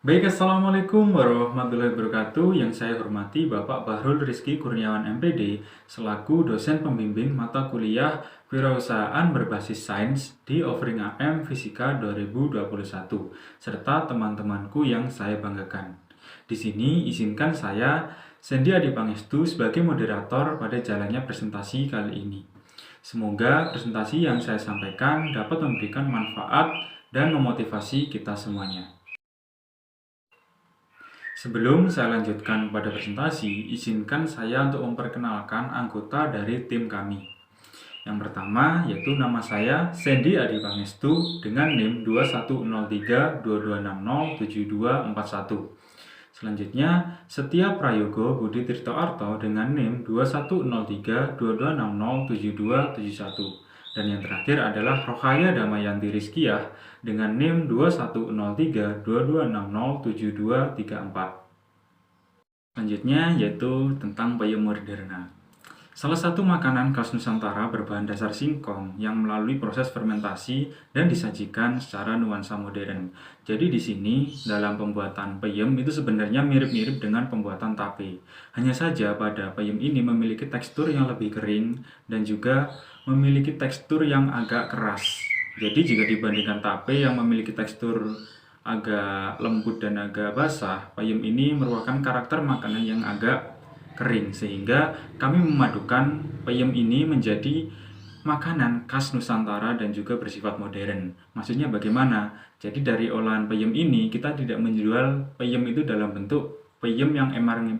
Baik, Assalamualaikum warahmatullahi wabarakatuh. Yang saya hormati Bapak Bahrul Rizky Kurniawan MPD selaku dosen pembimbing mata kuliah Wirausahaan Berbasis Sains di Offering AM Fisika 2021 serta teman-temanku yang saya banggakan. Di sini izinkan saya Sendi Adi Pangestu sebagai moderator pada jalannya presentasi kali ini. Semoga presentasi yang saya sampaikan dapat memberikan manfaat dan memotivasi kita semuanya. Sebelum saya lanjutkan pada presentasi, izinkan saya untuk memperkenalkan anggota dari tim kami. Yang pertama yaitu nama saya Sendi Adi Pangestu dengan NIM 210322607241. Selanjutnya, Setia Prayogo Budi Tirtoarto dengan NIM 210322607271. Dan yang terakhir adalah Rohaya Damayanti Rizkiah dengan NIM 210322607234. Selanjutnya yaitu tentang peyem moderna. Salah satu makanan khas Nusantara berbahan dasar singkong yang melalui proses fermentasi dan disajikan secara nuansa modern. Jadi di sini dalam pembuatan peyem itu sebenarnya mirip-mirip dengan pembuatan tape. Hanya saja pada peyem ini memiliki tekstur yang lebih kering dan juga memiliki tekstur yang agak keras. Jadi jika dibandingkan tape yang memiliki tekstur agak lembut dan agak basah, peyem ini merupakan karakter makanan yang agak kering, sehingga kami memadukan peyem ini menjadi makanan khas Nusantara dan juga bersifat modern. Maksudnya bagaimana? Jadi dari olahan peyem ini kita tidak menjual peyem itu dalam bentuk peyem yang emang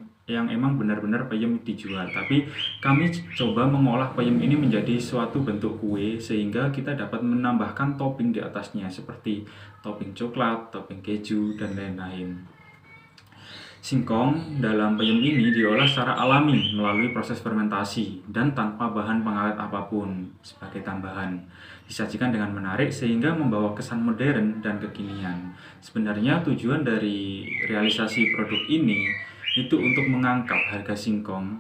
benar-benar peyem dijual, tapi kami coba mengolah peyem ini menjadi suatu bentuk kue sehingga kita dapat menambahkan topping di atasnya seperti topping coklat, topping keju, dan lain-lain. Singkong dalam peyem ini diolah secara alami melalui proses fermentasi dan tanpa bahan pengawet apapun sebagai tambahan. Disajikan dengan menarik sehingga membawa kesan modern dan kekinian. Sebenarnya tujuan dari realisasi produk ini itu untuk mengangkat harga singkong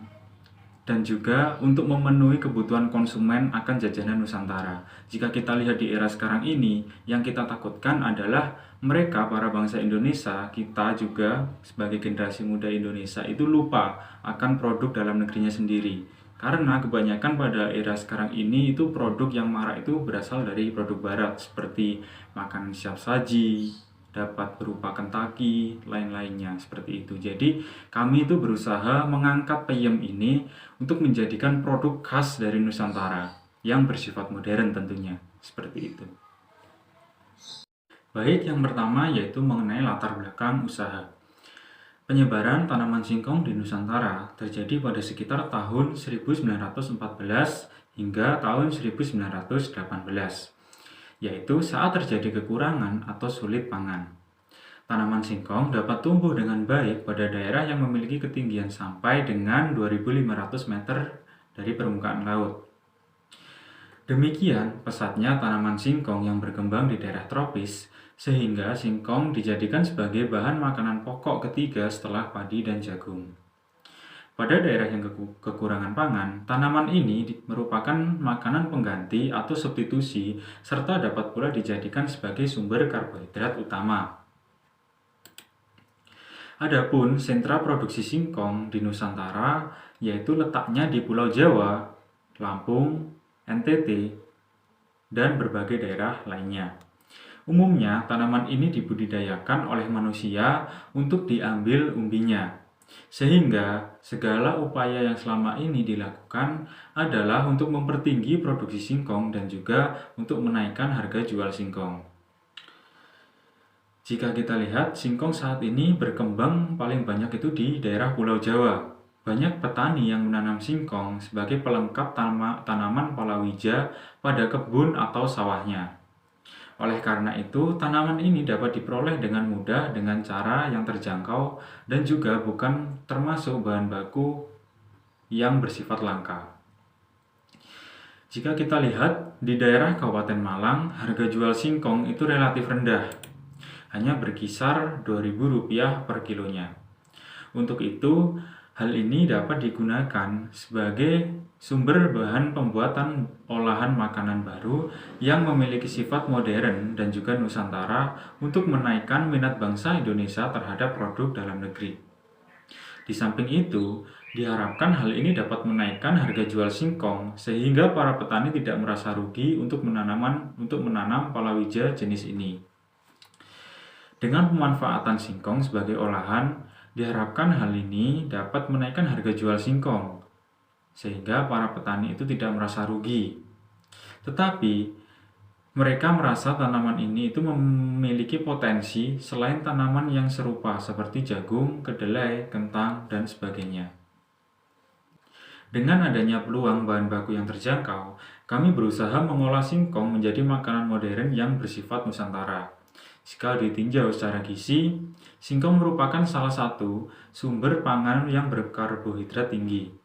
dan juga untuk memenuhi kebutuhan konsumen akan jajanan Nusantara. Jika kita lihat di era sekarang ini, yang kita takutkan adalah mereka, para bangsa Indonesia, kita juga sebagai generasi muda Indonesia itu lupa akan produk dalam negerinya sendiri. Karena kebanyakan pada era sekarang ini itu produk yang marak itu berasal dari produk barat seperti makanan siap saji, dapat berupa Kentucky, lain-lainnya seperti itu. Jadi kami itu berusaha mengangkat peyem ini untuk menjadikan produk khas dari Nusantara yang bersifat modern tentunya, seperti itu. Baik, yang pertama yaitu mengenai latar belakang usaha. Penyebaran tanaman singkong di Nusantara terjadi pada sekitar tahun 1914 hingga tahun 1918, yaitu saat terjadi kekurangan atau sulit pangan. Tanaman singkong dapat tumbuh dengan baik pada daerah yang memiliki ketinggian sampai dengan 2.500 meter dari permukaan laut. Demikian pesatnya tanaman singkong yang berkembang di daerah tropis, sehingga singkong dijadikan sebagai bahan makanan pokok ketiga setelah padi dan jagung. Pada daerah yang kekurangan pangan, tanaman ini merupakan makanan pengganti atau substitusi serta dapat pula dijadikan sebagai sumber karbohidrat utama. Adapun sentra produksi singkong di Nusantara yaitu letaknya di Pulau Jawa, Lampung, NTT, dan berbagai daerah lainnya. Umumnya, tanaman ini dibudidayakan oleh manusia untuk diambil umbinya. Sehingga segala upaya yang selama ini dilakukan adalah untuk mempertinggi produksi singkong dan juga untuk menaikkan harga jual singkong. Jika kita lihat, singkong saat ini berkembang paling banyak itu di daerah Pulau Jawa. Banyak petani yang menanam singkong sebagai pelengkap tanaman palawija pada kebun atau sawahnya. Oleh karena itu, tanaman ini dapat diperoleh dengan mudah dengan cara yang terjangkau dan juga bukan termasuk bahan baku yang bersifat langka. Jika kita lihat di daerah Kabupaten Malang, harga jual singkong itu relatif rendah, hanya berkisar Rp2.000 per kilonya. Untuk itu, Hal ini dapat digunakan sebagai sumber bahan pembuatan olahan makanan baru yang memiliki sifat modern dan juga Nusantara untuk menaikkan minat bangsa Indonesia terhadap produk dalam negeri. Di samping itu, diharapkan hal ini dapat menaikkan harga jual singkong sehingga para petani tidak merasa rugi untuk menanam palawija jenis ini. Dengan pemanfaatan singkong sebagai olahan, diharapkan hal ini dapat menaikkan harga jual singkong, sehingga para petani itu tidak merasa rugi. Tetapi, mereka merasa tanaman ini itu memiliki potensi selain tanaman yang serupa seperti jagung, kedelai, kentang, dan sebagainya. Dengan adanya peluang bahan baku yang terjangkau, kami berusaha mengolah singkong menjadi makanan modern yang bersifat Nusantara. Jika ditinjau secara gizi, singkong merupakan salah satu sumber pangan yang berkarbohidrat tinggi.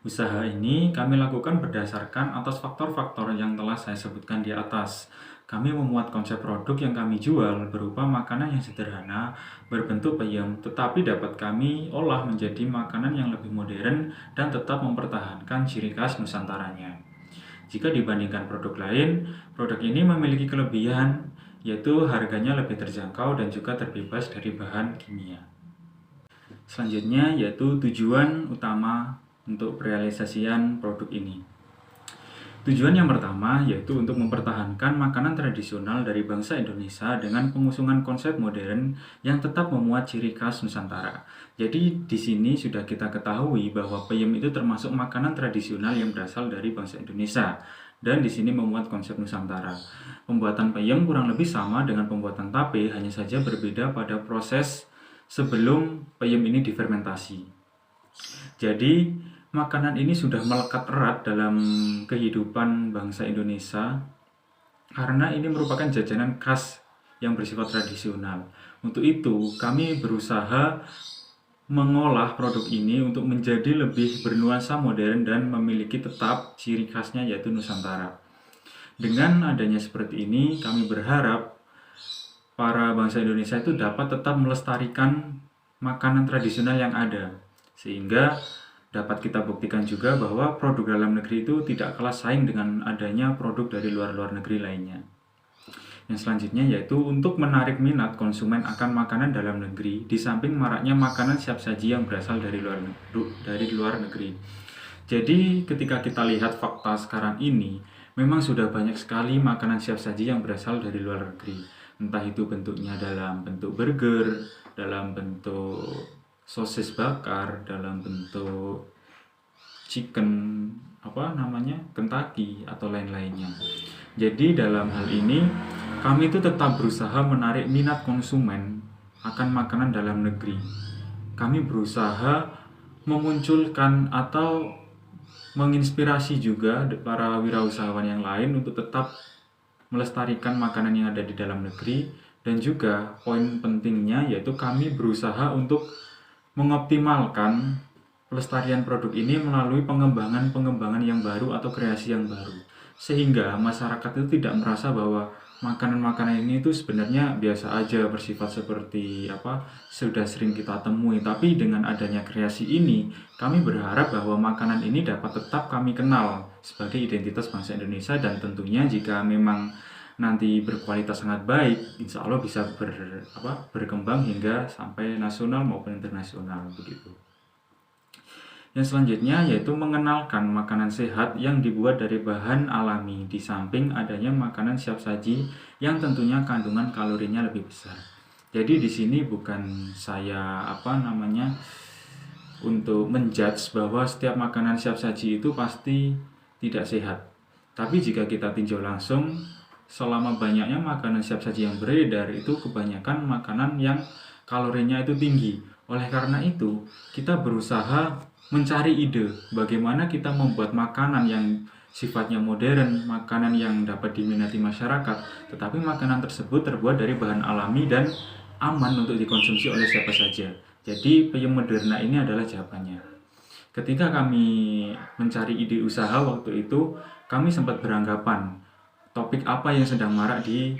Usaha ini kami lakukan berdasarkan atas faktor-faktor yang telah saya sebutkan di atas. Kami memuat konsep produk yang kami jual berupa makanan yang sederhana, berbentuk peyem, tetapi dapat kami olah menjadi makanan yang lebih modern dan tetap mempertahankan ciri khas Nusantaranya. Jika dibandingkan produk lain, produk ini memiliki kelebihan, yaitu harganya lebih terjangkau dan juga terbebas dari bahan kimia. Selanjutnya yaitu tujuan utama untuk realisasian produk ini. Tujuan yang pertama yaitu untuk mempertahankan makanan tradisional dari bangsa Indonesia dengan pengusungan konsep modern yang tetap memuat ciri khas Nusantara. Jadi di sini sudah kita ketahui bahwa peyem itu termasuk makanan tradisional yang berasal dari bangsa Indonesia. Dan di sini memuat konsep Nusantara. Pembuatan peyem kurang lebih sama dengan pembuatan tape, hanya saja berbeda pada proses sebelum peyem ini difermentasi. Jadi, makanan ini sudah melekat erat dalam kehidupan bangsa Indonesia karena ini merupakan jajanan khas yang bersifat tradisional. Untuk itu, kami berusaha mengolah produk ini untuk menjadi lebih bernuansa modern dan memiliki tetap ciri khasnya yaitu Nusantara. Dengan adanya seperti ini, kami berharap para bangsa Indonesia itu dapat tetap melestarikan makanan tradisional yang ada, sehingga dapat kita buktikan juga bahwa produk dalam negeri itu tidak kalah saing dengan adanya produk dari luar negeri lainnya. Yang selanjutnya yaitu untuk menarik minat konsumen akan makanan dalam negeri di samping maraknya makanan siap saji yang berasal dari luar negeri. Jadi ketika kita lihat fakta sekarang ini, memang sudah banyak sekali makanan siap saji yang berasal dari luar negeri. Entah itu bentuknya dalam bentuk burger, dalam bentuk sosis bakar, dalam bentuk chicken Kentucky atau lain-lainnya. Jadi dalam hal ini kami itu tetap berusaha menarik minat konsumen akan makanan dalam negeri. Kami berusaha memunculkan atau menginspirasi juga para wirausahawan yang lain untuk tetap melestarikan makanan yang ada di dalam negeri. Dan juga poin pentingnya yaitu kami berusaha untuk mengoptimalkan pelestarian produk ini melalui pengembangan yang baru atau kreasi yang baru. Sehingga masyarakat itu tidak merasa bahwa makanan-makanan ini itu sebenarnya biasa aja, bersifat seperti sudah sering kita temui. Tapi dengan adanya kreasi ini, kami berharap bahwa makanan ini dapat tetap kami kenal sebagai identitas bangsa Indonesia, dan tentunya jika memang nanti berkualitas sangat baik, insya Allah bisa berkembang hingga sampai nasional maupun internasional begitu. Yang selanjutnya yaitu mengenalkan makanan sehat yang dibuat dari bahan alami di samping adanya makanan siap saji yang tentunya kandungan kalorinya lebih besar. Jadi di sini bukan saya untuk menjudge bahwa setiap makanan siap saji itu pasti tidak sehat. Tapi jika kita tinjau langsung, selama banyaknya makanan siap saji yang beredar itu kebanyakan makanan yang kalorinya itu tinggi. Oleh karena itu, kita berusaha mencari ide bagaimana kita membuat makanan yang sifatnya modern, makanan yang dapat diminati masyarakat, tetapi makanan tersebut terbuat dari bahan alami dan aman untuk dikonsumsi oleh siapa saja. Jadi peyem Moderna ini adalah jawabannya. Ketika kami mencari ide usaha waktu itu, kami sempat beranggapan topik apa yang sedang marak di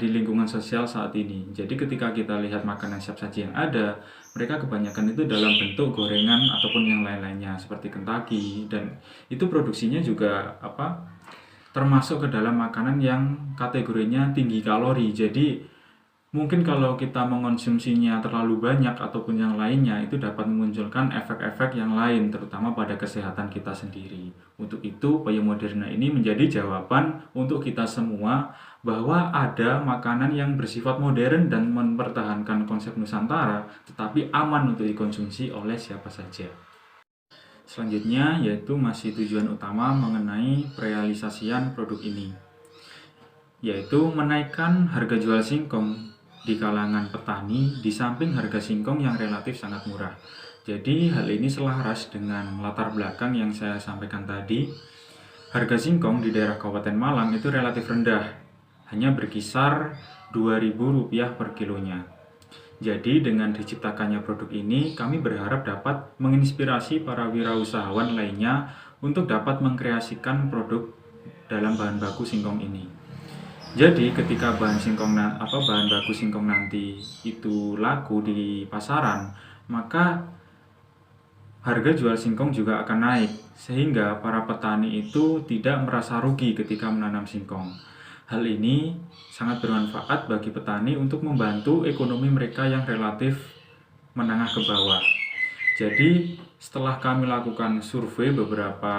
lingkungan sosial saat ini. Jadi ketika kita lihat makanan siap saji yang ada, mereka kebanyakan itu dalam bentuk gorengan ataupun yang lain-lainnya seperti Kentucky, dan itu produksinya juga termasuk ke dalam makanan yang kategorinya tinggi kalori. Jadi mungkin kalau kita mengonsumsinya terlalu banyak ataupun yang lainnya, itu dapat memunculkan efek-efek yang lain, terutama pada kesehatan kita sendiri. Untuk itu, Payung Moderna ini menjadi jawaban untuk kita semua bahwa ada makanan yang bersifat modern dan mempertahankan konsep Nusantara, tetapi aman untuk dikonsumsi oleh siapa saja. Selanjutnya, yaitu masih tujuan utama mengenai perealisasian produk ini, yaitu menaikkan harga jual singkong di kalangan petani di samping harga singkong yang relatif sangat murah. Jadi hal ini selaras dengan latar belakang yang saya sampaikan tadi. Harga singkong di daerah Kabupaten Malang itu relatif rendah, hanya berkisar Rp2.000 per kilonya. Jadi dengan diciptakannya produk ini, kami berharap dapat menginspirasi para wirausahawan lainnya untuk dapat mengkreasikan produk dalam bahan baku singkong ini. Jadi ketika bahan baku singkong nanti itu laku di pasaran, maka harga jual singkong juga akan naik, sehingga para petani itu tidak merasa rugi ketika menanam singkong. Hal ini sangat bermanfaat bagi petani untuk membantu ekonomi mereka yang relatif menengah ke bawah. Jadi setelah kami lakukan survei beberapa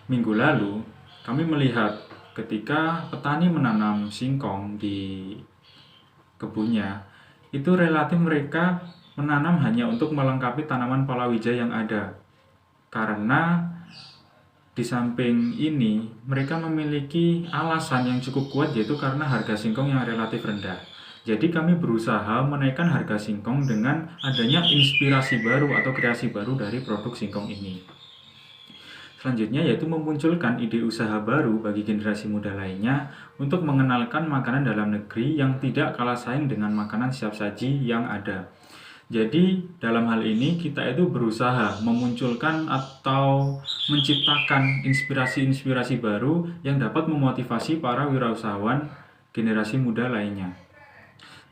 minggu lalu, kami melihat ketika petani menanam singkong di kebunnya, itu relatif mereka menanam hanya untuk melengkapi tanaman palawija yang ada. Karena di samping ini, mereka memiliki alasan yang cukup kuat, yaitu karena harga singkong yang relatif rendah. Jadi kami berusaha menaikkan harga singkong dengan adanya inspirasi baru atau kreasi baru dari produk singkong ini. Selanjutnya yaitu memunculkan ide usaha baru bagi generasi muda lainnya untuk mengenalkan makanan dalam negeri yang tidak kalah saing dengan makanan siap saji yang ada. Jadi dalam hal ini kita itu berusaha memunculkan atau menciptakan inspirasi-inspirasi baru yang dapat memotivasi para wirausahawan generasi muda lainnya.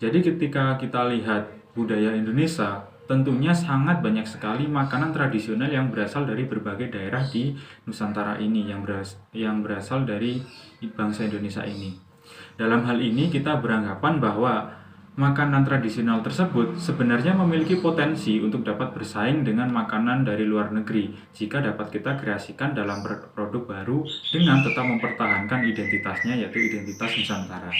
Jadi ketika kita lihat budaya Indonesia, tentunya sangat banyak sekali makanan tradisional yang berasal dari berbagai daerah di Nusantara ini, yang berasal dari bangsa Indonesia ini. Dalam hal ini kita beranggapan bahwa makanan tradisional tersebut sebenarnya memiliki potensi untuk dapat bersaing dengan makanan dari luar negeri jika dapat kita kreasikan dalam produk baru dengan tetap mempertahankan identitasnya, yaitu identitas Nusantara.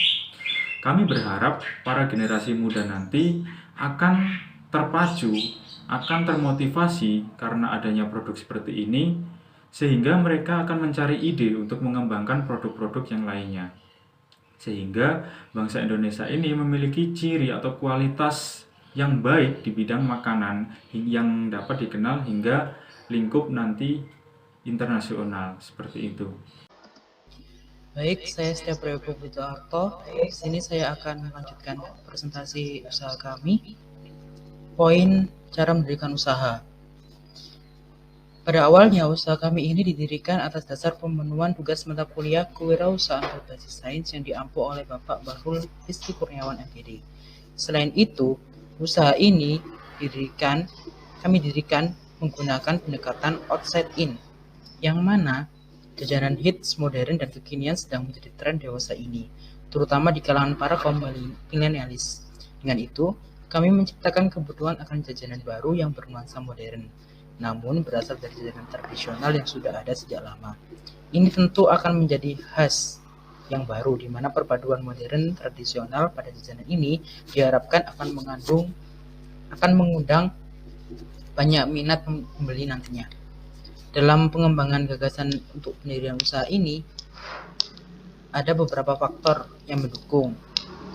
Kami berharap para generasi muda nanti akan terpacu, akan termotivasi karena adanya produk seperti ini, sehingga mereka akan mencari ide untuk mengembangkan produk-produk yang lainnya. Sehingga bangsa Indonesia ini memiliki ciri atau kualitas yang baik di bidang makanan yang dapat dikenal hingga lingkup nanti internasional, seperti itu. Baik, saya Setia Prayogo Budiarto. Di sini saya akan melanjutkan presentasi usaha kami. Poin cara mendirikan usaha. Pada awalnya, usaha kami ini didirikan atas dasar pemenuhan tugas mata kuliah kewirausahaan berbasis sains yang diampu oleh Bapak Bahrul Rizky Kurniawan MPD. Selain itu, usaha ini kami dirikan menggunakan pendekatan outside in, yang mana jajanan hits modern dan kekinian sedang menjadi tren dewasa ini, terutama di kalangan para kaum milenialis. Dengan itu, kami menciptakan kebutuhan akan jajanan baru yang bernuansa modern, namun berasal dari jajanan tradisional yang sudah ada sejak lama. Ini tentu akan menjadi khas yang baru, di mana perpaduan modern tradisional pada jajanan ini diharapkan akan mengundang banyak minat pembeli nantinya. Dalam pengembangan gagasan untuk pendirian usaha ini, ada beberapa faktor yang mendukung.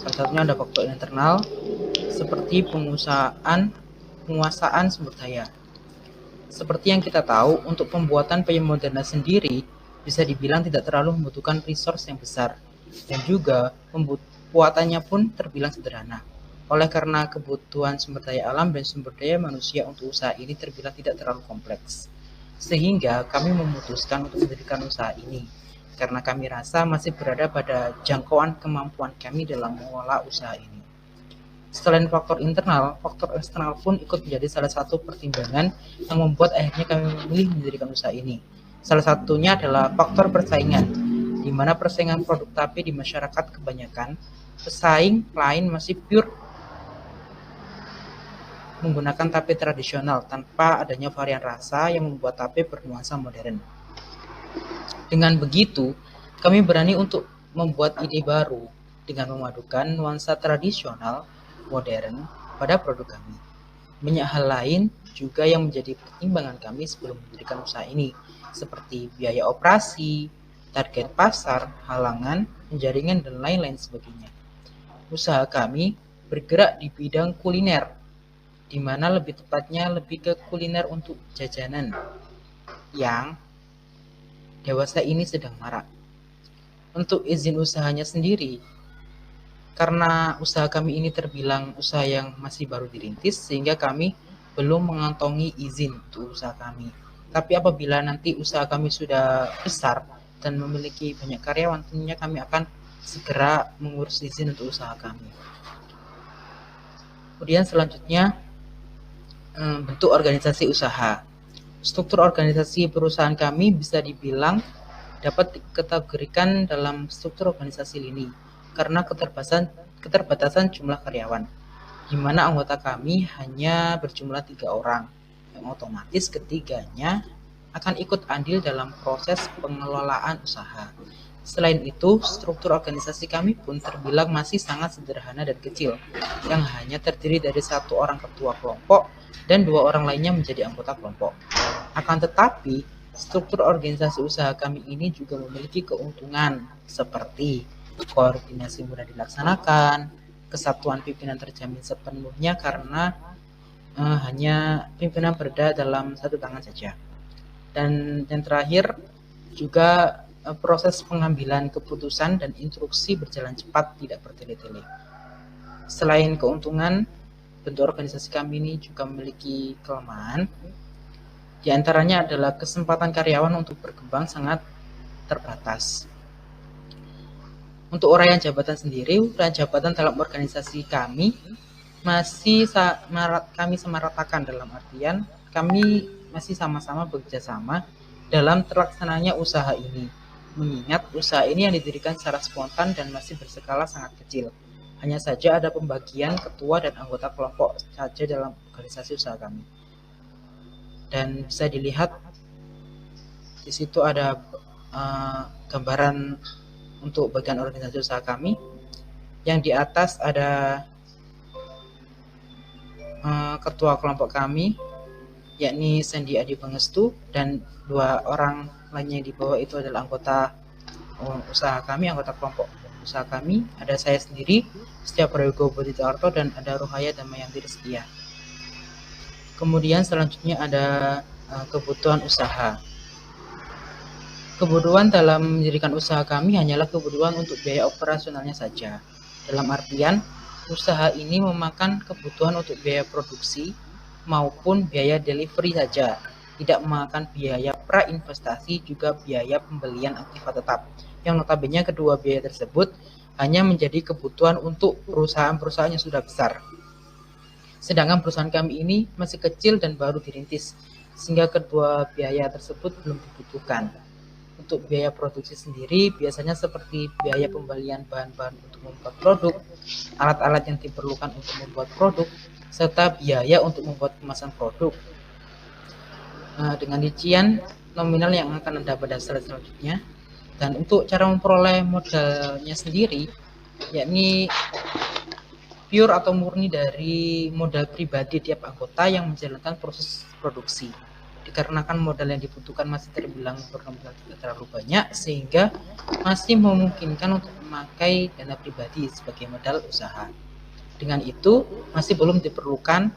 Salah satunya ada faktor internal, seperti penguasaan sumber daya. Seperti yang kita tahu, untuk pembuatan Payung Moderna sendiri bisa dibilang tidak terlalu membutuhkan resource yang besar, dan juga pembuatannya pun terbilang sederhana. Oleh karena kebutuhan sumber daya alam dan sumber daya manusia untuk usaha ini terbilang tidak terlalu kompleks, sehingga kami memutuskan untuk mendirikan usaha ini. karena kami rasa masih berada pada jangkauan kemampuan kami dalam mengelola usaha ini. Selain faktor internal, faktor eksternal pun ikut menjadi salah satu pertimbangan yang membuat akhirnya kami memilih mendirikan usaha ini. Salah satunya adalah faktor persaingan, di mana persaingan produk tape di masyarakat kebanyakan pesaing lain masih pure menggunakan tape tradisional tanpa adanya varian rasa yang membuat tape bernuansa modern. Dengan begitu, kami berani untuk membuat ide baru dengan memadukan nuansa tradisional modern pada produk kami. Banyak hal lain juga yang menjadi pertimbangan kami sebelum mendirikan usaha ini, seperti biaya operasi, target pasar, halangan, penjaringan, dan lain-lain sebagainya. Usaha kami bergerak di bidang kuliner, di mana lebih tepatnya lebih ke kuliner untuk jajanan yang dewasa ini sedang marak. Untuk izin usahanya sendiri, karena usaha kami ini terbilang usaha yang masih baru dirintis, sehingga kami belum mengantongi izin untuk usaha kami. Tapi apabila nanti usaha kami sudah besar dan memiliki banyak karyawan, tentunya kami akan segera mengurus izin untuk usaha kami. Kemudian selanjutnya, bentuk organisasi usaha. Struktur organisasi perusahaan kami bisa dibilang dapat dikategorikan dalam struktur organisasi lini karena keterbatasan jumlah karyawan, di mana anggota kami hanya berjumlah 3 orang, yang otomatis ketiganya akan ikut andil dalam proses pengelolaan usaha. Selain itu, struktur organisasi kami pun terbilang masih sangat sederhana dan kecil, yang hanya terdiri dari 1 orang ketua kelompok dan 2 orang lainnya menjadi anggota kelompok. Akan tetapi, struktur organisasi usaha kami ini juga memiliki keuntungan seperti koordinasi mudah dilaksanakan, kesatuan pimpinan terjamin sepenuhnya karena hanya pimpinan berada dalam satu tangan saja. Dan yang terakhir juga proses pengambilan keputusan dan instruksi berjalan cepat, tidak bertele-tele. Selain keuntungan, bentuk organisasi kami ini juga memiliki kelemahan. Di antaranya adalah kesempatan karyawan untuk berkembang sangat terbatas. Untuk uraian jabatan sendiri, uraian jabatan dalam organisasi kami masih kami samaratakan, dalam artian kami masih sama-sama bekerja sama dalam terlaksananya usaha ini. Mengingat usaha ini yang didirikan secara spontan dan masih berskala sangat kecil. Hanya saja ada pembagian ketua dan anggota kelompok saja dalam organisasi usaha kami. Dan bisa dilihat di situ ada gambaran untuk bagian organisasi usaha kami. Yang di atas ada ketua kelompok kami, yakni Sandy Adi Pangestu, dan 2 orang lainnya di bawah itu adalah anggota usaha kami, anggota kelompok usaha kami. Ada saya sendiri, Setia Prayogo Bodhidharto, dan ada Rohaya Damayanti Rizkia. Kemudian selanjutnya ada kebutuhan usaha. Kebutuhan dalam mendirikan usaha kami hanyalah kebutuhan untuk biaya operasionalnya saja. Dalam artian, usaha ini memakan kebutuhan untuk biaya produksi maupun biaya delivery saja, tidak memakan biaya pra-investasi juga biaya pembelian aktiva tetap, yang notabene kedua biaya tersebut hanya menjadi kebutuhan untuk perusahaan-perusahaan yang sudah besar. Sedangkan perusahaan kami ini masih kecil dan baru dirintis, sehingga kedua biaya tersebut belum dibutuhkan. Untuk biaya produksi sendiri biasanya seperti biaya pembelian bahan-bahan untuk membuat produk, alat-alat yang diperlukan untuk membuat produk, serta biaya untuk membuat kemasan produk. Dengan rincian nominal yang akan Anda pada slide selanjutnya. Dan untuk cara memperoleh modalnya sendiri, yakni pure atau murni dari modal pribadi tiap anggota yang menjalankan proses produksi. Dikarenakan modal yang dibutuhkan masih terbilang berkembang tidak terlalu banyak, sehingga masih memungkinkan untuk memakai dana pribadi sebagai modal usaha. Dengan itu, masih belum diperlukan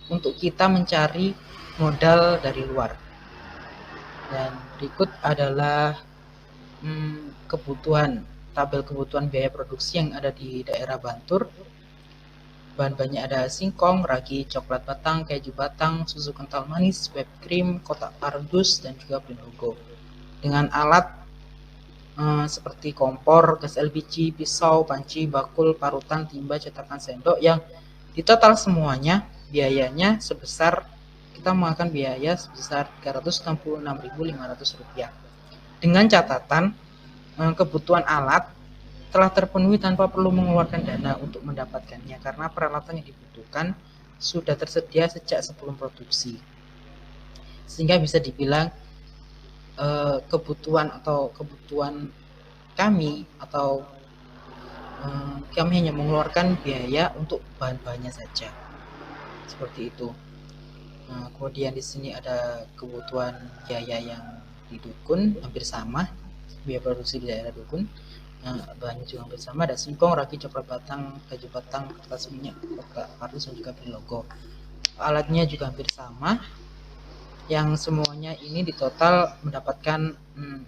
untuk kita mencari modal dari luar. Dan berikut adalah tabel kebutuhan biaya produksi yang ada di daerah Bantur. Bahan-bahannya ada singkong, ragi, coklat batang, keju batang, susu kental manis, whipped cream, kotak kardus, dan juga prinhogo. Dengan alat seperti kompor, gas LPG, pisau, panci, bakul, parutan, timba, cetakan, sendok yang di total semuanya biayanya sebesar kita mengeluarkan biaya sebesar Rp366.500 dengan catatan kebutuhan alat telah terpenuhi tanpa perlu mengeluarkan dana untuk mendapatkannya karena peralatan yang dibutuhkan sudah tersedia sejak sebelum produksi, sehingga bisa dibilang kebutuhan kami atau kami hanya mengeluarkan biaya untuk bahan-bahannya saja, seperti itu. Kemudian di sini ada kebutuhan biaya yang di dukun hampir sama, biaya produksi di daerah dukun. Bahannya juga hampir sama, ada singkong, ragi, coklat batang, kayu batang, kertas minyak, kardus, dan juga logo. Alatnya juga hampir sama, yang semuanya ini di total mendapatkan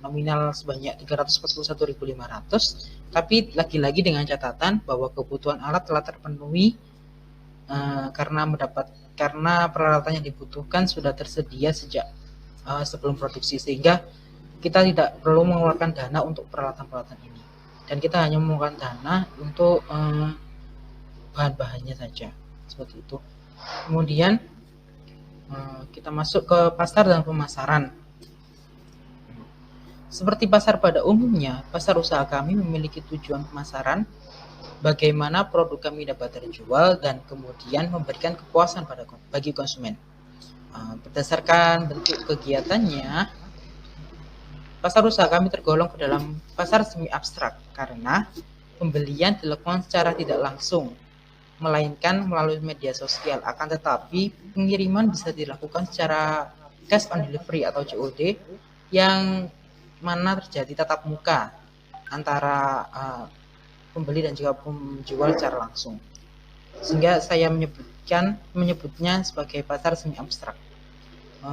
nominal sebanyak 341.500, tapi lagi-lagi dengan catatan bahwa kebutuhan alat telah terpenuhi karena peralatan yang dibutuhkan sudah tersedia sejak sebelum produksi, sehingga kita tidak perlu mengeluarkan dana untuk peralatan-peralatan ini, dan kita hanya mengeluarkan dana untuk bahan-bahannya saja, seperti itu. Kemudian kita masuk ke pasar dan pemasaran. Seperti pasar pada umumnya, pasar usaha kami memiliki tujuan pemasaran, bagaimana produk kami dapat terjual dan kemudian memberikan kepuasan bagi konsumen. Berdasarkan bentuk kegiatannya, pasar usaha kami tergolong ke dalam pasar semi abstrak karena pembelian dilakukan secara tidak langsung, melainkan melalui media sosial. Akan tetapi pengiriman bisa dilakukan secara cash on delivery atau COD, yang mana terjadi tatap muka antara pembeli dan juga penjual secara langsung, sehingga saya menyebutnya sebagai pasar semi abstrak.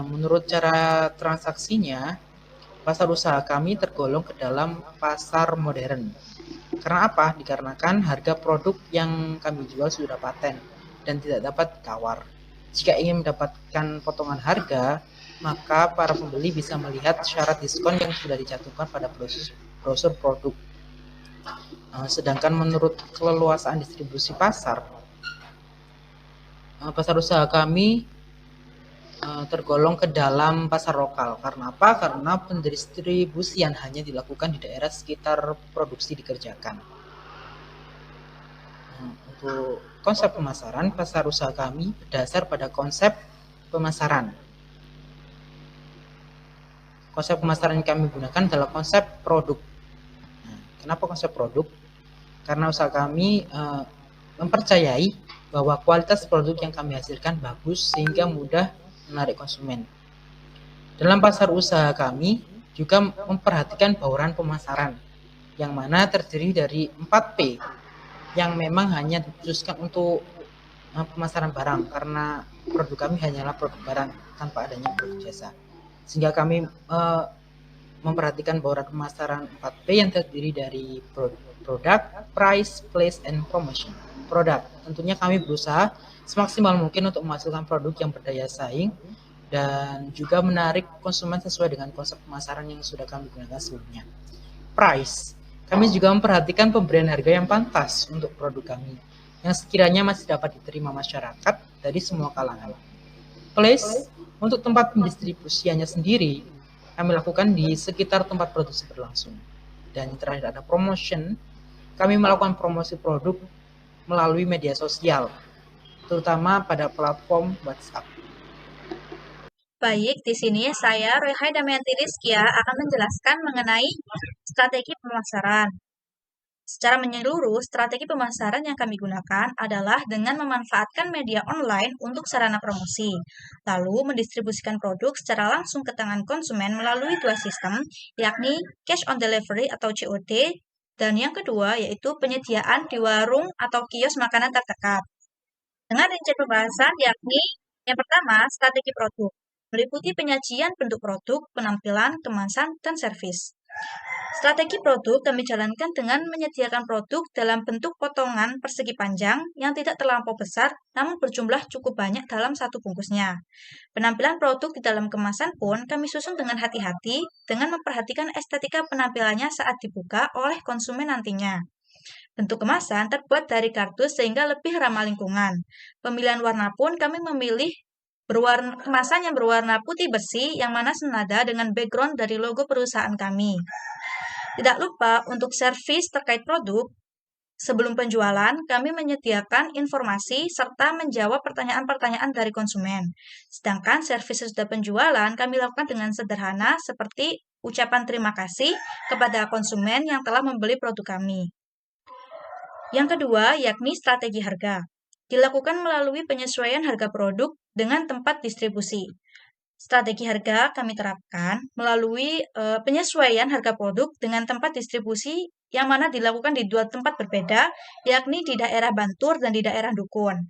Menurut cara transaksinya, pasar usaha kami tergolong ke dalam pasar modern. Karena apa? Dikarenakan harga produk yang kami jual sudah paten dan tidak dapat ditawar. Jika ingin mendapatkan potongan harga, maka para pembeli bisa melihat syarat diskon yang sudah dicantumkan pada brosur produk. Sedangkan menurut keleluasaan distribusi pasar, pasar usaha kami tergolong ke dalam pasar lokal. Karena apa? Karena pendistribusian hanya dilakukan di daerah sekitar produksi dikerjakan. Untuk konsep pemasaran, pasar usaha kami berdasar pada konsep pemasaran. Konsep pemasaran yang kami gunakan adalah konsep produk. Kenapa konsep produk? Karena usaha kami mempercayai bahwa kualitas produk yang kami hasilkan bagus sehingga mudah menarik konsumen. Dalam pasar usaha kami juga memperhatikan bauran pemasaran, yang mana terdiri dari 4P, yang memang hanya dikhususkan untuk pemasaran barang, karena produk kami hanyalah produk barang tanpa adanya produk jasa. Sehingga kami memperhatikan bauran pemasaran 4P yang terdiri dari produk, price, place, and promotion. Produk, tentunya kami berusaha semaksimal mungkin untuk menghasilkan produk yang berdaya saing dan juga menarik konsumen sesuai dengan konsep pemasaran yang sudah kami gunakan sebelumnya. Price, kami juga memperhatikan pemberian harga yang pantas untuk produk kami, yang sekiranya masih dapat diterima masyarakat dari semua kalangan. Place, untuk tempat pendistribusiannya sendiri, kami lakukan di sekitar tempat produksi berlangsung. Dan yang terakhir ada promotion, kami melakukan promosi produk melalui media sosial, terutama pada platform WhatsApp. Baik, di sini saya, Royhai Damayanti Rizkia, akan menjelaskan mengenai strategi pemasaran. Secara menyeluruh, strategi pemasaran yang kami gunakan adalah dengan memanfaatkan media online untuk sarana promosi, lalu mendistribusikan produk secara langsung ke tangan konsumen melalui dua sistem, yakni cash on delivery atau COD, dan yang kedua yaitu penyediaan di warung atau kios makanan terdekat. Dengan rincian pembahasan yakni yang pertama, strategi produk, meliputi penyajian bentuk produk, penampilan, kemasan, dan servis. Strategi produk kami jalankan dengan menyediakan produk dalam bentuk potongan persegi panjang yang tidak terlampau besar namun berjumlah cukup banyak dalam satu bungkusnya. Penampilan produk di dalam kemasan pun kami susun dengan hati-hati dengan memperhatikan estetika penampilannya saat dibuka oleh konsumen nantinya. Bentuk kemasan terbuat dari kardus sehingga lebih ramah lingkungan. Pemilihan warna pun kami memilih kemasan yang berwarna putih bersih yang mana senada dengan background dari logo perusahaan kami. Tidak lupa untuk servis terkait produk, sebelum penjualan kami menyediakan informasi serta menjawab pertanyaan-pertanyaan dari konsumen. Sedangkan servis sesudah penjualan kami lakukan dengan sederhana seperti ucapan terima kasih kepada konsumen yang telah membeli produk kami. Yang kedua, yakni strategi harga. Dilakukan melalui penyesuaian harga produk dengan tempat distribusi. Strategi harga kami terapkan melalui penyesuaian harga produk dengan tempat distribusi yang mana dilakukan di dua tempat berbeda, yakni di daerah Bantur dan di daerah Dukun.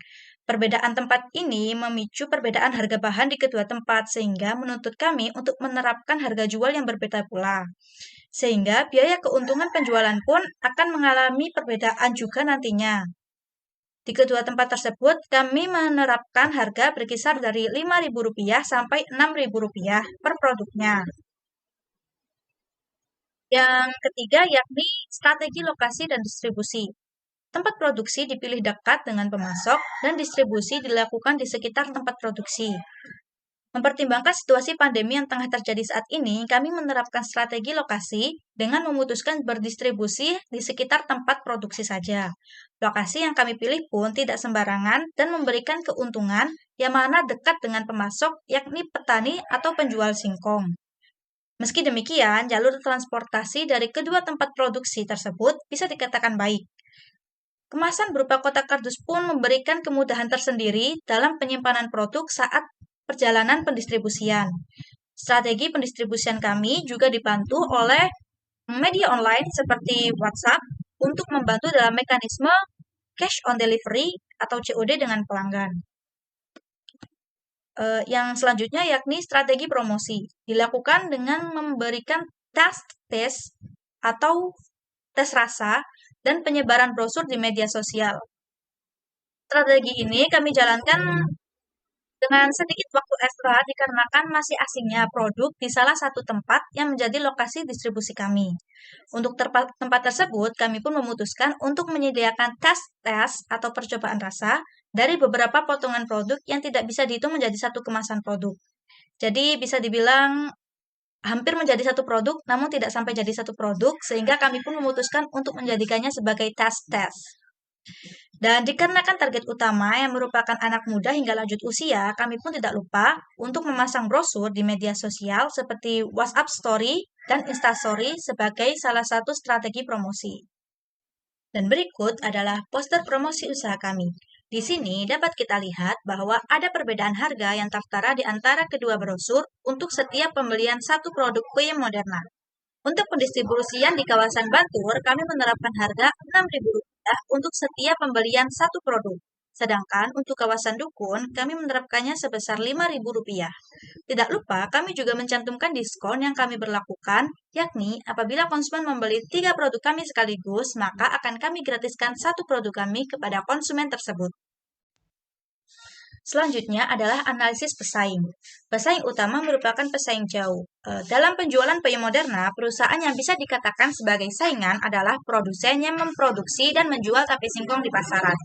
Perbedaan tempat ini memicu perbedaan harga bahan di kedua tempat, sehingga menuntut kami untuk menerapkan harga jual yang berbeda pula. Sehingga biaya keuntungan penjualan pun akan mengalami perbedaan juga nantinya. Di kedua tempat tersebut, kami menerapkan harga berkisar dari Rp5.000 sampai Rp6.000 per produknya. Yang ketiga yakni strategi lokasi dan distribusi. Tempat produksi dipilih dekat dengan pemasok dan distribusi dilakukan di sekitar tempat produksi. Mempertimbangkan situasi pandemi yang tengah terjadi saat ini, kami menerapkan strategi lokasi dengan memutuskan berdistribusi di sekitar tempat produksi saja. Lokasi yang kami pilih pun tidak sembarangan dan memberikan keuntungan yang mana dekat dengan pemasok, yakni petani atau penjual singkong. Meski demikian, jalur transportasi dari kedua tempat produksi tersebut bisa dikatakan baik. Kemasan berupa kotak kardus pun memberikan kemudahan tersendiri dalam penyimpanan produk saat perjalanan pendistribusian. Strategi pendistribusian kami juga dibantu oleh media online seperti WhatsApp untuk membantu dalam mekanisme cash on delivery atau COD dengan pelanggan. Yang selanjutnya yakni strategi promosi. Dilakukan dengan memberikan tes atau tes rasa dan penyebaran brosur di media sosial. Strategi ini kami jalankan dengan sedikit waktu ekstra dikarenakan masih asingnya produk di salah satu tempat yang menjadi lokasi distribusi kami. Untuk tempat tersebut, kami pun memutuskan untuk menyediakan tes atau percobaan rasa dari beberapa potongan produk yang tidak bisa dihitung menjadi satu kemasan produk. Jadi bisa dibilang hampir menjadi satu produk, namun tidak sampai jadi satu produk, sehingga kami pun memutuskan untuk menjadikannya sebagai tes. Dan dikarenakan target utama yang merupakan anak muda hingga lanjut usia, kami pun tidak lupa untuk memasang brosur di media sosial seperti WhatsApp Story dan Instastory sebagai salah satu strategi promosi. Dan berikut adalah poster promosi usaha kami. Di sini dapat kita lihat bahwa ada perbedaan harga yang tertera di antara kedua brosur untuk setiap pembelian satu produk PM Moderna. Untuk pendistribusian di kawasan Bantur, kami menerapkan harga Rp6.000 untuk setiap pembelian satu produk. Sedangkan untuk kawasan Dukun, kami menerapkannya sebesar Rp5.000. Tidak lupa, kami juga mencantumkan diskon yang kami berlakukan, yakni apabila konsumen membeli 3 produk kami sekaligus, maka akan kami gratiskan satu produk kami kepada konsumen tersebut. Selanjutnya adalah analisis pesaing. Pesaing utama merupakan pesaing jauh. Dalam penjualan payung Moderna, perusahaan yang bisa dikatakan sebagai saingan adalah produsen yang memproduksi dan menjual tape singkong di pasaran.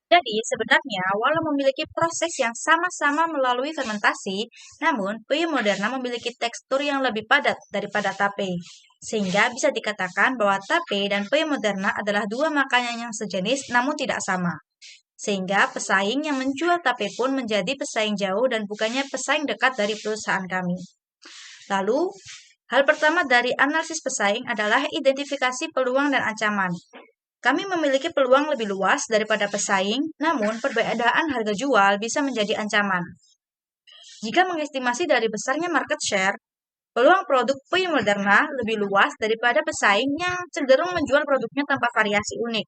Jadi, sebenarnya, walau memiliki proses yang sama-sama melalui fermentasi, namun payung Moderna memiliki tekstur yang lebih padat daripada tape. Sehingga bisa dikatakan bahwa tape dan payung Moderna adalah dua makanan yang sejenis namun tidak sama. Sehingga pesaing yang menjual tape pun menjadi pesaing jauh dan bukannya pesaing dekat dari perusahaan kami. Lalu, hal pertama dari analisis pesaing adalah identifikasi peluang dan ancaman. Kami memiliki peluang lebih luas daripada pesaing, namun perbedaan harga jual bisa menjadi ancaman. Jika mengestimasi dari besarnya market share, peluang produk payung Moderna lebih luas daripada pesaing yang cenderung menjual produknya tanpa variasi unik.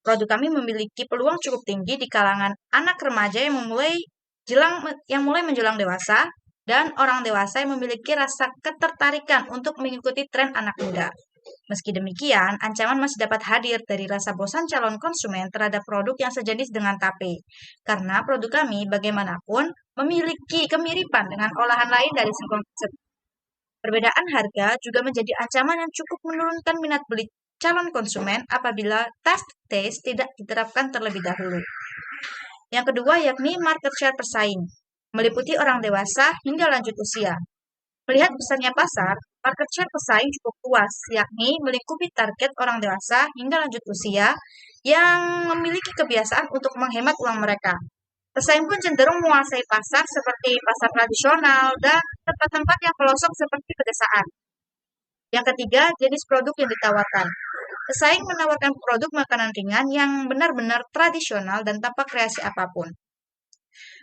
Produk kami memiliki peluang cukup tinggi di kalangan anak remaja yang mulai menjelang dewasa dan orang dewasa yang memiliki rasa ketertarikan untuk mengikuti tren anak muda. Meski demikian, ancaman masih dapat hadir dari rasa bosan calon konsumen terhadap produk yang sejenis dengan tape. Karena produk kami bagaimanapun memiliki kemiripan dengan olahan lain dari singkong tersebut. Perbedaan harga juga menjadi ancaman yang cukup menurunkan minat beli calon konsumen apabila taste tidak diterapkan terlebih dahulu. Yang kedua yakni market share persaing, meliputi orang dewasa hingga lanjut usia. Melihat besarnya pasar, market share pesaing cukup luas, yakni melingkupi target orang dewasa hingga lanjut usia yang memiliki kebiasaan untuk menghemat uang mereka. Pesaing pun cenderung menguasai pasar seperti pasar tradisional dan tempat-tempat yang pelosok seperti pedesaan. Yang ketiga, jenis produk yang ditawarkan. Pesaing menawarkan produk makanan ringan yang benar-benar tradisional dan tanpa kreasi apapun.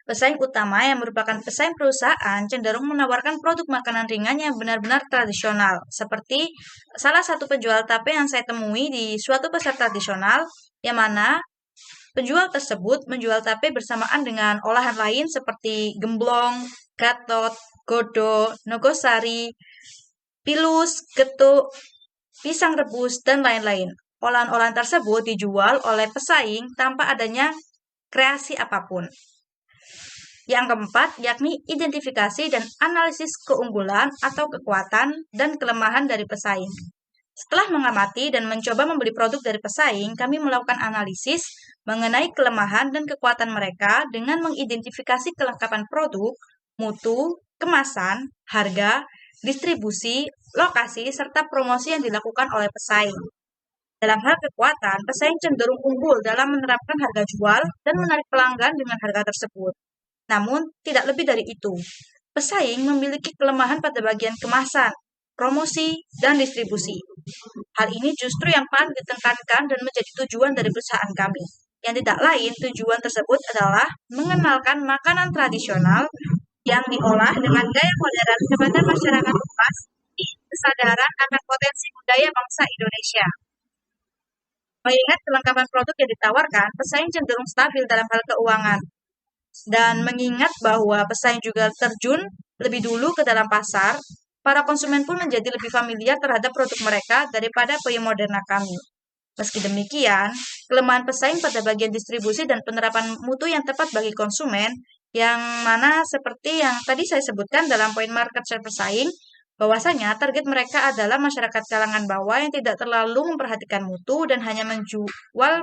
Pesaing utama yang merupakan pesaing perusahaan cenderung menawarkan produk makanan ringan yang benar-benar tradisional, seperti salah satu penjual tape yang saya temui di suatu pasar tradisional, yang mana penjual tersebut menjual tape bersamaan dengan olahan lain seperti gemblong, gatot, godo, nogosari, pilus, getuk, pisang rebus, dan lain-lain. Olahan-olahan tersebut dijual oleh pesaing tanpa adanya kreasi apapun. Yang keempat, yakni identifikasi dan analisis keunggulan atau kekuatan dan kelemahan dari pesaing. Setelah mengamati dan mencoba membeli produk dari pesaing, kami melakukan analisis mengenai kelemahan dan kekuatan mereka dengan mengidentifikasi kelengkapan produk, mutu, kemasan, harga, distribusi, lokasi, serta promosi yang dilakukan oleh pesaing. Dalam hal kekuatan, pesaing cenderung unggul dalam menerapkan harga jual dan menarik pelanggan dengan harga tersebut. Namun, tidak lebih dari itu. Pesaing memiliki kelemahan pada bagian kemasan, promosi, dan distribusi. Hal ini justru yang paling ditekankan dan menjadi tujuan dari perusahaan kami. Yang tidak lain, tujuan tersebut adalah mengenalkan makanan tradisional yang diolah dengan gaya modern kepada masyarakat luas di kesadaran akan potensi budaya bangsa Indonesia. Mengingat kelengkapan produk yang ditawarkan, pesaing cenderung stabil dalam hal keuangan. Dan mengingat bahwa pesaing juga terjun lebih dulu ke dalam pasar, para konsumen pun menjadi lebih familiar terhadap produk mereka daripada peyem Moderna kami. Meski demikian, kelemahan pesaing pada bagian distribusi dan penerapan mutu yang tepat bagi konsumen, yang mana seperti yang tadi saya sebutkan dalam poin market share pesaing, bahwasanya target mereka adalah masyarakat kalangan bawah yang tidak terlalu memperhatikan mutu dan hanya menjual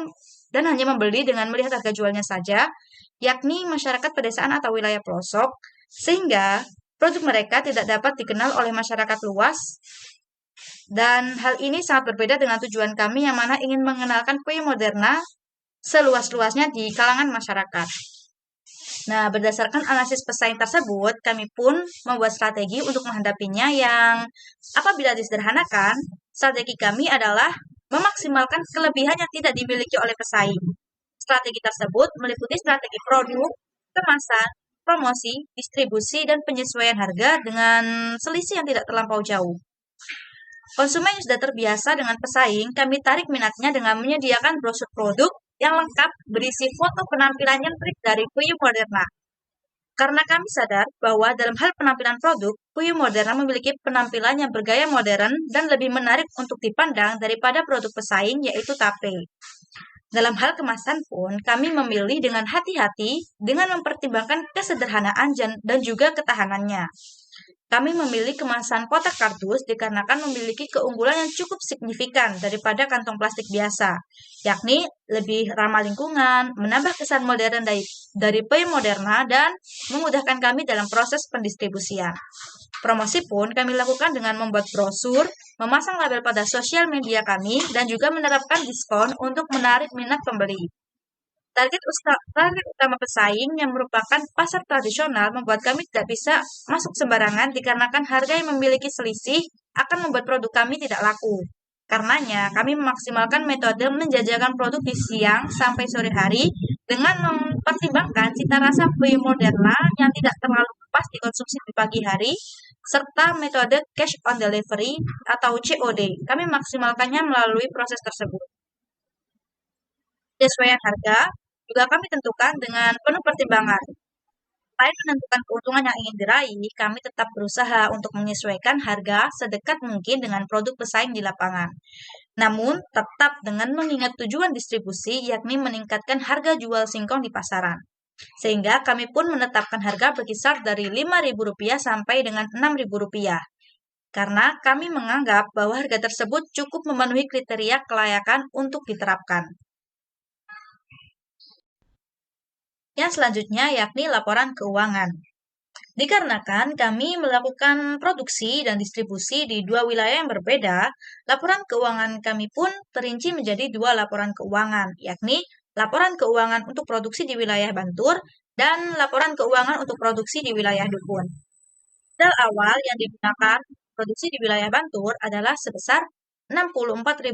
dan hanya membeli dengan melihat harga jualnya saja, yakni masyarakat pedesaan atau wilayah pelosok, sehingga produk mereka tidak dapat dikenal oleh masyarakat luas. Dan hal ini sangat berbeda dengan tujuan kami yang mana ingin mengenalkan peyem Moderna seluas-luasnya di kalangan masyarakat. Nah, berdasarkan analisis pesaing tersebut, kami pun membuat strategi untuk menghadapinya yang apabila disederhanakan, strategi kami adalah memaksimalkan kelebihan yang tidak dimiliki oleh pesaing. Strategi tersebut meliputi strategi produk, kemasan, promosi, distribusi, dan penyesuaian harga dengan selisih yang tidak terlampau jauh. Konsumen yang sudah terbiasa dengan pesaing, kami tarik minatnya dengan menyediakan brosur produk yang lengkap berisi foto penampilan nyentrik dari peyem Moderna. Karena kami sadar bahwa dalam hal penampilan produk, peyem Moderna memiliki penampilan yang bergaya modern dan lebih menarik untuk dipandang daripada produk pesaing yaitu tape. Dalam hal kemasan pun, kami memilih dengan hati-hati dengan mempertimbangkan kesederhanaan dan juga ketahanannya. Kami memilih kemasan kotak kardus dikarenakan memiliki keunggulan yang cukup signifikan daripada kantong plastik biasa, yakni lebih ramah lingkungan, menambah kesan modern dari peyem Moderna, dan memudahkan kami dalam proses pendistribusian. Promosi pun kami lakukan dengan membuat brosur, memasang label pada sosial media kami, dan juga menerapkan diskon untuk menarik minat pembeli. Target utama pesaing yang merupakan pasar tradisional membuat kami tidak bisa masuk sembarangan dikarenakan harga yang memiliki selisih akan membuat produk kami tidak laku. Karenanya, kami memaksimalkan metode menjajakan produk di siang sampai sore hari dengan mempertimbangkan cita rasa peyem Moderna yang tidak terlalu pas dikonsumsi di pagi hari, serta metode cash on delivery atau COD. Kami memaksimalkannya melalui proses tersebut. Penyesuaian harga juga kami tentukan dengan penuh pertimbangan. Selain menentukan keuntungan yang ingin diraih, kami tetap berusaha untuk menyesuaikan harga sedekat mungkin dengan produk pesaing di lapangan. Namun, tetap dengan mengingat tujuan distribusi, yakni meningkatkan harga jual singkong di pasaran. Sehingga kami pun menetapkan harga berkisar dari Rp5.000 sampai dengan Rp6.000. Karena kami menganggap bahwa harga tersebut cukup memenuhi kriteria kelayakan untuk diterapkan. Yang selanjutnya yakni laporan keuangan. Dikarenakan kami melakukan produksi dan distribusi di dua wilayah yang berbeda, laporan keuangan kami pun terinci menjadi dua laporan keuangan, yakni laporan keuangan untuk produksi di wilayah Bantur dan laporan keuangan untuk produksi di wilayah Dukun. Modal awal yang digunakan produksi di wilayah Bantur adalah sebesar Rp64.000,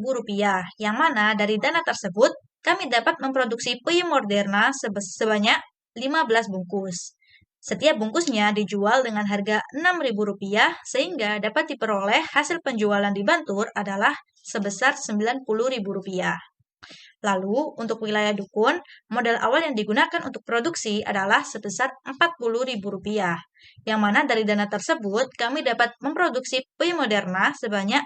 yang mana dari dana tersebut kami dapat memproduksi peyem Moderna sebanyak 15 bungkus. Setiap bungkusnya dijual dengan harga Rp6.000 sehingga dapat diperoleh hasil penjualan di Bantur adalah sebesar Rp90.000. Lalu, untuk wilayah Dukun, modal awal yang digunakan untuk produksi adalah sebesar Rp40.000, yang mana dari dana tersebut kami dapat memproduksi peyem Moderna sebanyak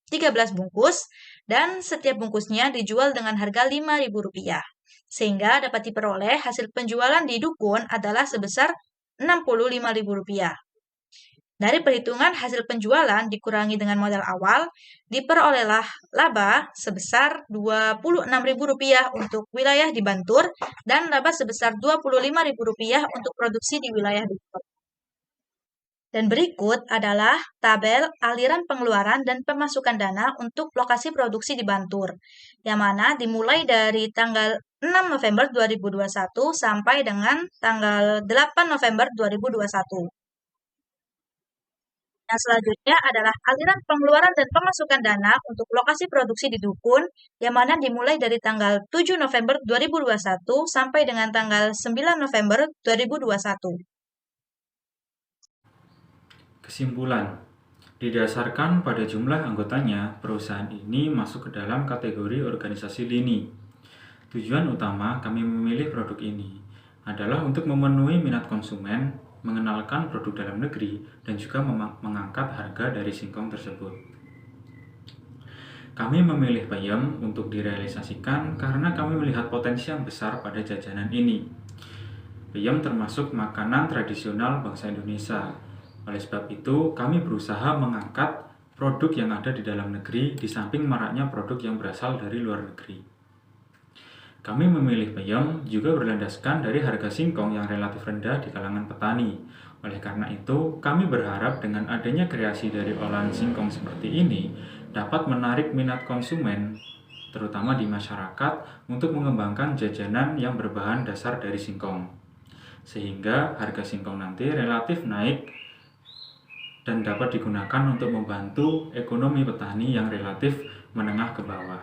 13 bungkus dan setiap bungkusnya dijual dengan harga Rp5.000. Sehingga dapat diperoleh hasil penjualan di Dukun adalah sebesar Rp65.000. Dari perhitungan hasil penjualan dikurangi dengan modal awal, diperolehlah laba sebesar Rp26.000 untuk wilayah di Bantur dan laba sebesar Rp25.000 untuk produksi di wilayah Dukun. Dan berikut adalah tabel aliran pengeluaran dan pemasukan dana untuk lokasi produksi di Bantur, yang mana dimulai dari tanggal 6 November 2021 sampai dengan tanggal 8 November 2021. Yang selanjutnya adalah aliran pengeluaran dan pemasukan dana untuk lokasi produksi di Dukun, yang mana dimulai dari tanggal 7 November 2021 sampai dengan tanggal 9 November 2021. Kesimpulan, didasarkan pada jumlah anggotanya, perusahaan ini masuk ke dalam kategori organisasi lini. Tujuan utama kami memilih produk ini adalah untuk memenuhi minat konsumen, mengenalkan produk dalam negeri, dan juga mengangkat harga dari singkong tersebut. Kami memilih peyem untuk direalisasikan karena kami melihat potensi yang besar pada jajanan ini. Peyem termasuk makanan tradisional bangsa Indonesia. Oleh sebab itu, kami berusaha mengangkat produk yang ada di dalam negeri di samping maraknya produk yang berasal dari luar negeri. Kami memilih peyem juga berlandaskan dari harga singkong yang relatif rendah di kalangan petani. Oleh karena itu, kami berharap dengan adanya kreasi dari olahan singkong seperti ini dapat menarik minat konsumen, terutama di masyarakat, untuk mengembangkan jajanan yang berbahan dasar dari singkong. Sehingga harga singkong nanti relatif naik dan dapat digunakan untuk membantu ekonomi petani yang relatif menengah ke bawah.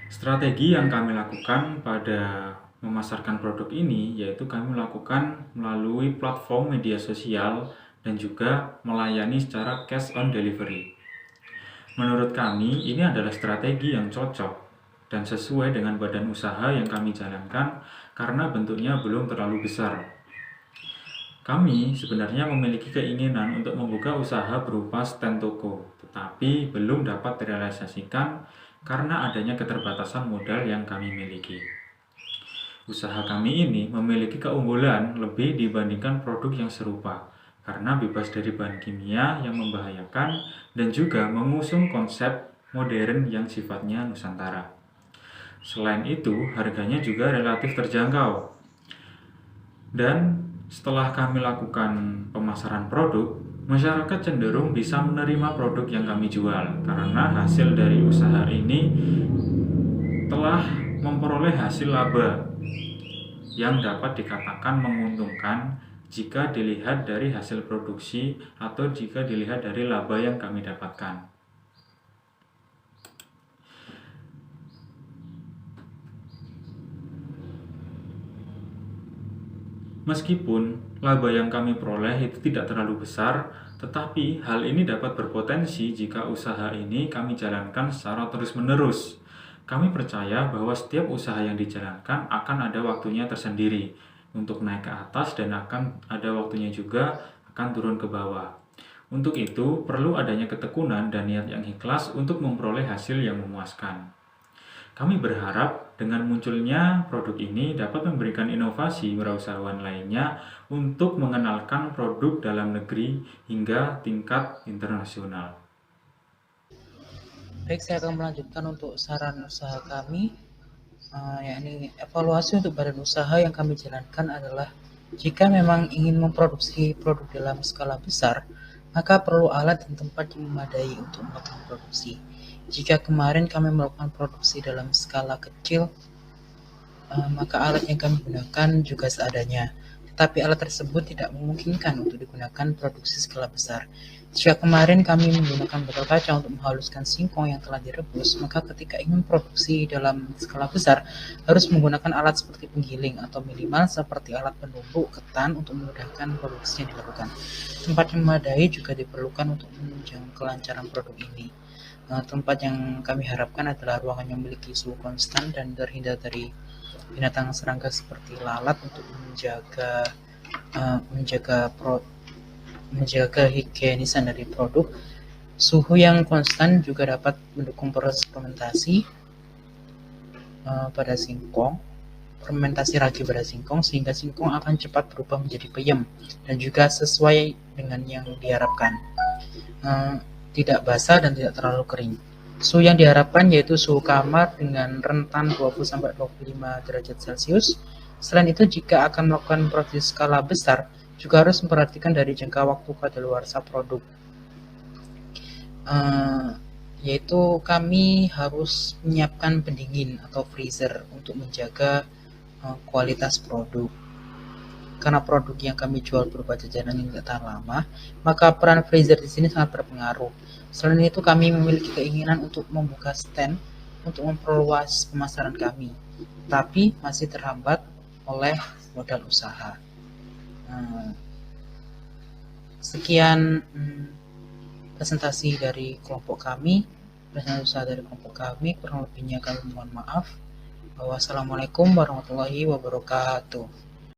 Strategi yang kami lakukan pada memasarkan produk ini yaitu kami lakukan melalui platform media sosial dan juga melayani secara cash on delivery. Menurut kami, ini adalah strategi yang cocok dan sesuai dengan badan usaha yang kami jalankan karena bentuknya belum terlalu besar. Kami sebenarnya memiliki keinginan untuk membuka usaha berupa stand toko, tetapi belum dapat direalisasikan karena adanya keterbatasan modal yang kami miliki. Usaha kami ini memiliki keunggulan lebih dibandingkan produk yang serupa, karena bebas dari bahan kimia yang membahayakan dan juga mengusung konsep modern yang sifatnya Nusantara. Selain itu, harganya juga relatif terjangkau. Dan setelah kami lakukan pemasaran produk, masyarakat cenderung bisa menerima produk yang kami jual karena hasil dari usaha ini telah memperoleh hasil laba yang dapat dikatakan menguntungkan jika dilihat dari hasil produksi atau jika dilihat dari laba yang kami dapatkan. Meskipun laba yang kami peroleh itu tidak terlalu besar, tetapi hal ini dapat berpotensi jika usaha ini kami jalankan secara terus-menerus. Kami percaya bahwa setiap usaha yang dijalankan akan ada waktunya tersendiri, untuk naik ke atas dan akan ada waktunya juga akan turun ke bawah. Untuk itu, perlu adanya ketekunan dan niat yang ikhlas untuk memperoleh hasil yang memuaskan. Kami berharap dengan munculnya produk ini dapat memberikan inovasi wirausahawan lainnya untuk mengenalkan produk dalam negeri hingga tingkat internasional. Baik, saya akan melanjutkan untuk saran usaha kami, yakni evaluasi untuk badan usaha yang kami jalankan adalah jika memang ingin memproduksi produk dalam skala besar, maka perlu alat dan tempat yang memadai untuk melakukan produksi. Jika kemarin kami melakukan produksi dalam skala kecil, maka alat yang kami gunakan juga seadanya. Tetapi alat tersebut tidak memungkinkan untuk digunakan produksi skala besar. Jika kemarin kami menggunakan botol kaca untuk menghaluskan singkong yang telah direbus, maka ketika ingin produksi dalam skala besar harus menggunakan alat seperti penggiling atau minimal seperti alat penumbuk ketan untuk memudahkan produksi yang dilakukan. Tempat yang memadai juga diperlukan untuk menunjang kelancaran produk ini. Tempat yang kami harapkan adalah ruangan yang memiliki suhu konstan dan terhindar dari binatang serangga seperti lalat untuk menjaga higienisan dari produk. Suhu yang konstan juga dapat mendukung proses fermentasi pada singkong, fermentasi ragi pada singkong, sehingga singkong akan cepat berubah menjadi peyem dan juga sesuai dengan yang diharapkan. Tidak basah dan tidak terlalu kering. Suhu yang diharapkan yaitu suhu kamar dengan rentan 20-25 derajat Celcius. Selain itu, jika akan melakukan produksi skala besar, juga harus memperhatikan dari jangka waktu kadaluarsa produk. Yaitu kami harus menyiapkan pendingin atau freezer untuk menjaga kualitas produk. Karena produk yang kami jual berupa jajanan yang tidak tahan lama, maka peran freezer di sini sangat berpengaruh. Selain itu, kami memiliki keinginan untuk membuka stand untuk memperluas pemasaran kami, tapi masih terhambat oleh modal usaha. Sekian presentasi dari kelompok kami, presentasi usaha dari kelompok kami. Kurang lebihnya kami mohon maaf. Wassalamualaikum warahmatullahi wabarakatuh.